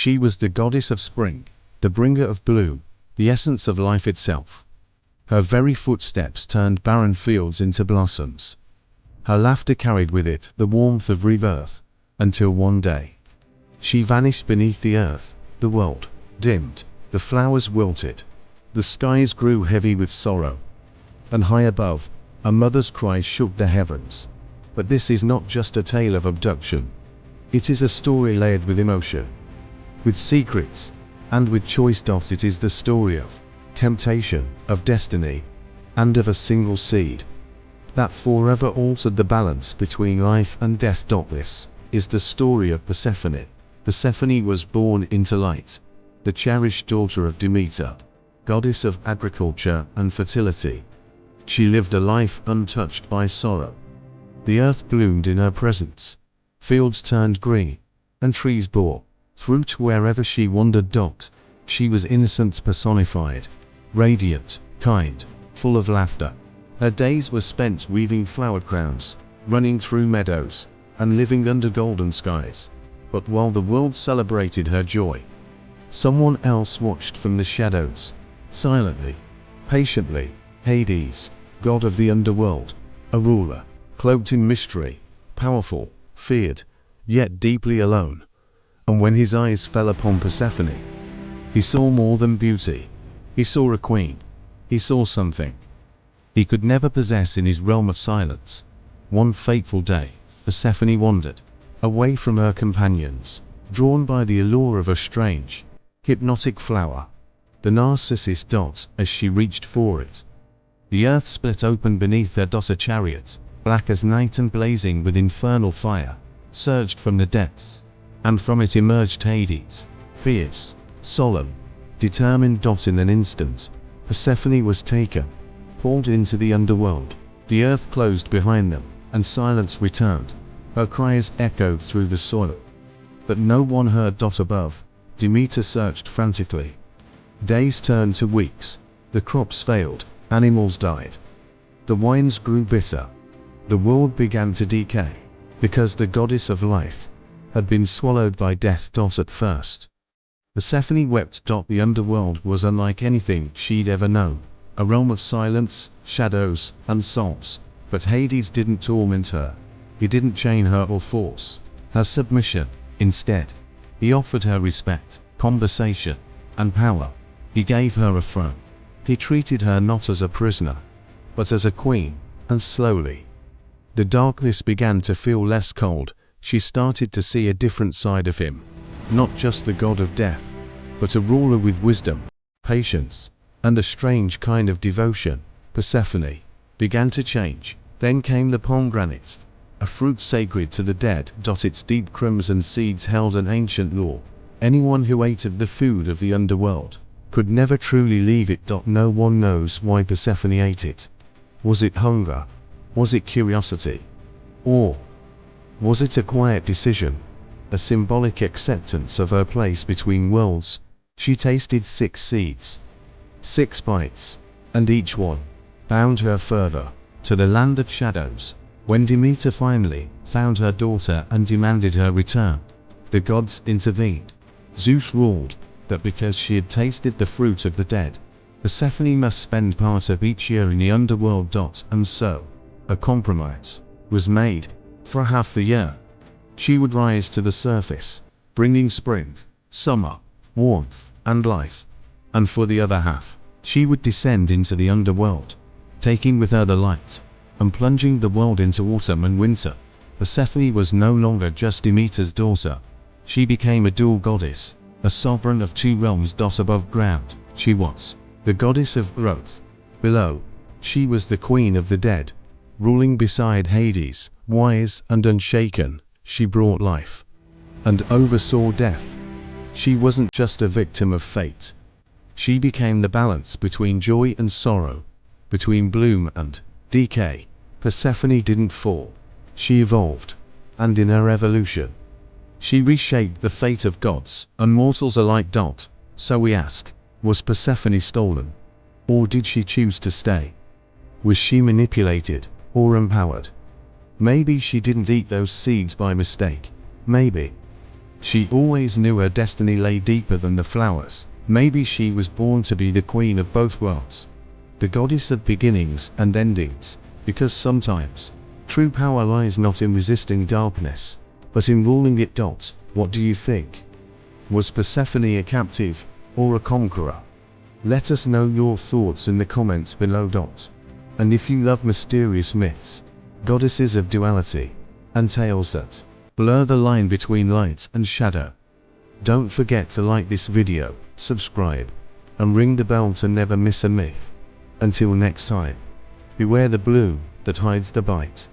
She was the goddess of spring, the bringer of bloom, the essence of life itself. Her very footsteps turned barren fields into blossoms. Her laughter carried with it the warmth of rebirth, until one day she vanished beneath the earth. The world dimmed, the flowers wilted, the skies grew heavy with sorrow, and high above, a mother's cry shook the heavens. But this is not just a tale of abduction. It is a story layered with emotion, with secrets, and with choice. It is the story of temptation, of destiny, and of a single seed that forever altered the balance between life and death. This is the story of Persephone. Persephone was born into light, the cherished daughter of Demeter, goddess of agriculture and fertility. She lived a life untouched by sorrow. The earth bloomed in her presence, fields turned green, and trees bore fruit wherever she wandered. She was innocence personified, radiant, kind, full of laughter. Her days were spent weaving flower crowns, running through meadows, and living under golden skies. But while the world celebrated her joy, someone else watched from the shadows, silently, patiently. Hades, god of the underworld, a ruler, cloaked in mystery, powerful, feared, yet deeply alone. And when his eyes fell upon Persephone, he saw more than beauty. He saw a queen. He saw something he could never possess in his realm of silence. One fateful day, Persephone wandered away from her companions, drawn by the allure of a strange, hypnotic flower, the narcissus. As she reached for it, the earth split open beneath her. A chariot, black as night and blazing with infernal fire, surged from the depths, and from it emerged Hades, fierce, solemn, determined. In an instant, Persephone was taken, pulled into the underworld. The earth closed behind them, and silence returned. Her cries echoed through the soil, but no one heard. Above, Demeter searched frantically. Days turned to weeks, the crops failed, animals died, the wines grew bitter, the world began to decay, because the goddess of life had been swallowed by death. At first, Persephone wept. The underworld was unlike anything she'd ever known, a realm of silence, shadows, and sobs. But Hades didn't torment her. He didn't chain her or force her submission. Instead, he offered her respect, conversation, and power. He gave her a throne. He treated her not as a prisoner, but as a queen. And slowly, the darkness began to feel less cold. She started to see a different side of him. Not just the god of death, but a ruler with wisdom, patience, and a strange kind of devotion. Persephone began to change. Then came the pomegranate, a fruit sacred to the dead. Its deep crimson seeds held an ancient law. Anyone who ate of the food of the underworld could never truly leave it. No one knows why Persephone ate it. Was it hunger? Was it curiosity? Or was it a quiet decision, a symbolic acceptance of her place between worlds? She tasted 6 seeds, 6 bites, and each one bound her further to the land of shadows. When Demeter finally found her daughter and demanded her return, the gods intervened. Zeus ruled that because she had tasted the fruit of the dead, Persephone must spend part of each year in the underworld. And so, a compromise was made. For half the year, she would rise to the surface, bringing spring, summer, warmth, and life. And for the other half, she would descend into the underworld, taking with her the light, and plunging the world into autumn and winter. Persephone was no longer just Demeter's daughter. She became a dual goddess, a sovereign of 2 realms. Above ground, she was the goddess of growth. Below, she was the queen of the dead, ruling beside Hades. Wise and unshaken, she brought life and oversaw death. She wasn't just a victim of fate. She became the balance between joy and sorrow, between bloom and decay. Persephone didn't fall. She evolved, and in her evolution, she reshaped the fate of gods and mortals alike. So we ask, was Persephone stolen? Or did she choose to stay? Was she manipulated or empowered? Maybe she didn't eat those seeds by mistake. Maybe She always knew her destiny lay deeper than the flowers. Maybe she was born to be the queen of both worlds. The goddess of beginnings and endings, because sometimes true power lies not in resisting darkness, but in ruling it. What do you think? Was Persephone a captive or a conqueror? Let us know your thoughts in the comments below. And if you love mysterious myths, goddesses of duality, and tales that blur the line between light and shadow, don't forget to like this video, subscribe, and ring the bell to never miss a myth. Until next time, beware the blue that hides the bite.